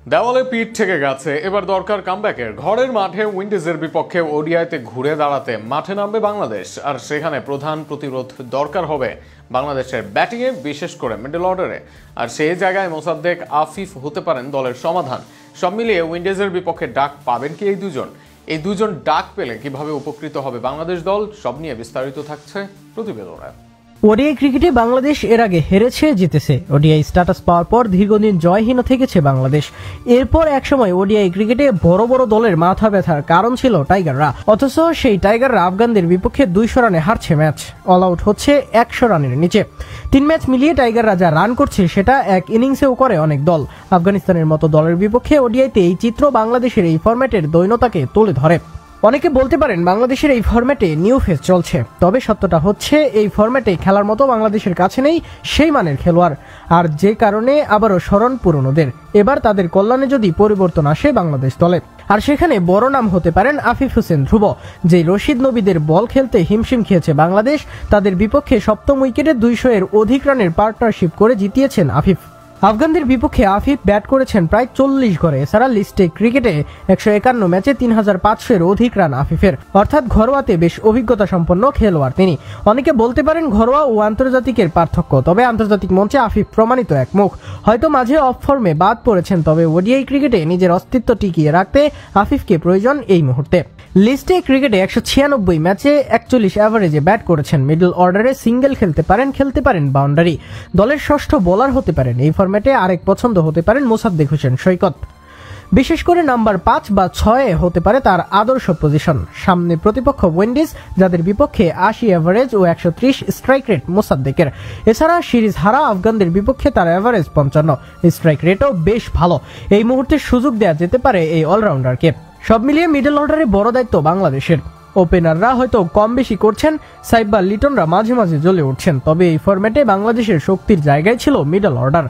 দেওয়ালে পিঠ থেকে গেছে, এবার দরকার কামব্যাকের। ঘরের মাঠে উইন্ডিজের বিপক্ষে ওডিআইতে ঘুরে দাঁড়াতে মাঠে নামবে বাংলাদেশ, আর সেখানে প্রধান প্রতিরোধ দরকার হবে বাংলাদেশের ব্যাটিংয়ে, বিশেষ করে মিডল অর্ডারে। আর সেই জায়গায় মোসাদ্দেক, আফিফ হতে পারেন দলের সমাধান। সব মিলিয়ে উইন্ডিজের বিপক্ষে ডাক পাবেন কি এই দুজন ডাক পেলে কিভাবে উপকৃত হবে বাংলাদেশ দল, সব নিয়ে বিস্তারিত থাকছে প্রতিবেদনে। ওডিআই ক্রিকেটে বাংলাদেশ এর আগে হেরেছে, জিতেছে। ওডিআই স্ট্যাটাস পাওয়ার পর দীর্ঘদিন জয়হীন থেকেছে বাংলাদেশ। এরপর একসময় ওডিআই ক্রিকেটে বড় বড় দলের মাথা ব্যথার কারণ ছিল টাইগাররা। অথচ সেই টাইগাররা আফগানদের বিপক্ষে 200 রানে হারছে ম্যাচ, অল আউট হচ্ছে 100 রানের নিচে। 3 ম্যাচ মিলিয়ে টাইগাররা যা রান করছে সেটা এক ইনিংসেও করে অনেক দল। আফগানিস্তানের মতো দলের বিপক্ষে ওডিআইতে এই চিত্র বাংলাদেশের এই ফরম্যাটের দৈন্যতাকে তুলে ধরে। অনেকে বলতে পারেন বাংলাদেশের এই ফরম্যাটে নিউ ফেজ চলছে, তবে সত্যটা হচ্ছে এই ফরম্যাটে খেলার মতো বাংলাদেশের কাছে নেই সেই মানের খেলোয়াড়, আর যে কারণে আবারও স্মরণ পুরনোদের। এবার তাদের কল্যাণে যদি পরিবর্তন আসে বাংলাদেশ দলে, আর সেখানে বড় নাম হতে পারেন আফিফ হোসেন ধ্রুব, যে রশিদ নবীদের বল খেলতে হিমশিম খেয়েছে বাংলাদেশ। তাদের বিপক্ষে সপ্তম উইকেটে 200 এর অধিক রানের পার্টনারশিপ করে জিতিয়েছেন আফিফ। আফগানদের বিপক্ষে আফিফ ব্যাট করেছেন প্রায় 40 ঘরে। এছাড়া লিস্টে ক্রিকেটে 151 ম্যাচে 3500 এর অধিক রান আফিফের, অর্থাৎ ঘরোয়াতে বেশ অভিজ্ঞতা সম্পন্ন খেলোয়াড় তিনি। অনেকে বলতে পারেন ঘরোয়া ও আন্তর্জাতিকের পার্থক্য, তবে আন্তর্জাতিক মঞ্চে আফিফ প্রমাণিত এক মুখ। হয়তো মাঝে অফ ফর্মে বাদ পড়েছেন, তবে ওডিআই ক্রিকেটে নিজের অস্তিত্ব টিকিয়ে রাখতে আফিফকে প্রয়োজন এই মুহূর্তে। লিস্টে ক্রিকেটে 196 ম্যাচে 41 অ্যাভারেজে ব্যাট করেছেন। মিডল অর্ডারে সিঙ্গেল খেলতে পারেন বাউন্ডারি। দলের ষষ্ঠ বোলার হতে পারেন। এই ফরম্যাটে আরেক পছন্দ হতে পারেন মোসাদ্দেক হোসেন সৈকত। বিশেষ করে নাম্বার 5 বা 6 হতে পারে তার আদর্শ পজিশন। সামনে প্রতিপক্ষ উইন্ডিজ, যাদের বিপক্ষে 80 অ্যাভারেজ ও 130 স্ট্রাইক রেট মোসাদ্দেকের। এছাড়া সিরিজ হারা আফগানদের বিপক্ষে তার অ্যাভারেজ 55, স্ট্রাইক রেটও বেশ ভালো। এই মুহূর্তে সুযোগ দেওয়া যেতে পারে এই অলরাউন্ডারকে। সব মিলিয়ে মিডল অর্ডারে বড় দায়িত্ব বাংলাদেশের। ওপেনাররা হয়তো কম বেশি করছেন, সাইব বা লিটনরা মাঝে মাঝে জ্বলে উঠছেন, তবে এই ফরম্যাটে বাংলাদেশের শক্তির জায়গায় ছিল মিডল অর্ডার।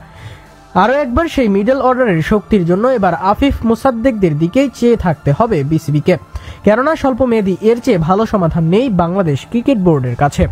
আরও একবার সেই মিডল অর্ডারের শক্তির জন্য এবার আফিফ, মোসাদ্দেকদের দিকেই চেয়ে থাকতে হবে বিসিবিকে, কেননা স্বল্পমেয়াদী এর চেয়ে ভালো সমাধান নেই বাংলাদেশ ক্রিকেট বোর্ডের কাছে।